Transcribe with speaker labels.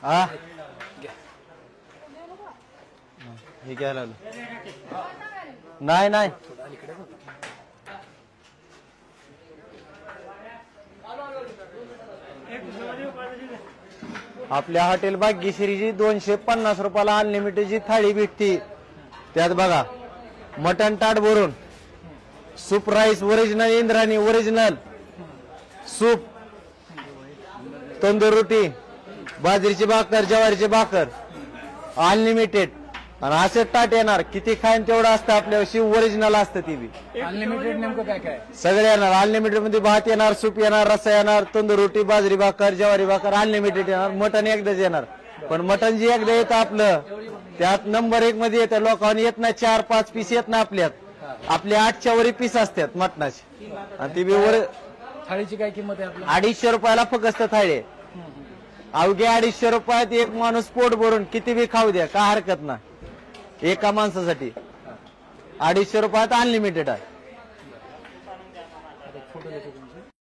Speaker 1: हा हे घ्यायला आलो. नाही नाही आपल्या हॉटेल भाग्यश्रीची 250 रुपयाला अनलिमिटेडची थाळी भेटती. त्यात बघा मटन ताट भरून, soup rice original, Indrani original soup, tandoor रोटी, बाजरीची भाकर, ज्वारीची भाकर अनलिमिटेड. आणि असे ताट येणार, किती खाईन तेवढं असतं. आपल्याशी ओरिजिनल असतं ती बी.
Speaker 2: अनलिमिटेड नेमकं काय काय
Speaker 1: सगळे येणार. अनलिमिटेड मध्ये भात येणार, सूप येणार, रस्सा येणार, तंदूर रोटी, बाजरी भाकर, ज्वारी भाकर अनलिमिटेड येणार. मटन एकदाच येणार. पण मटन जे एकदा येतं आपलं त्यात नंबर 1 मध्ये येतं. लोकांनी येत नाही 4-5 पीस येत ना आपल्यात. आपले 8च्या वरी पीस असतात मटणाचे. आणि ती बी
Speaker 2: थाळीची काय किंमत आहे आपल्या?
Speaker 1: 250 रुपयाला फक्त थाळी. अवघ्या 250 रुपयात एक माणूस पोट भरून किती बी खाऊ द्या, काय हरकत नाही. एका माणसासाठी 250 रुपयात अनलिमिटेड आहे.
Speaker 2: फोटो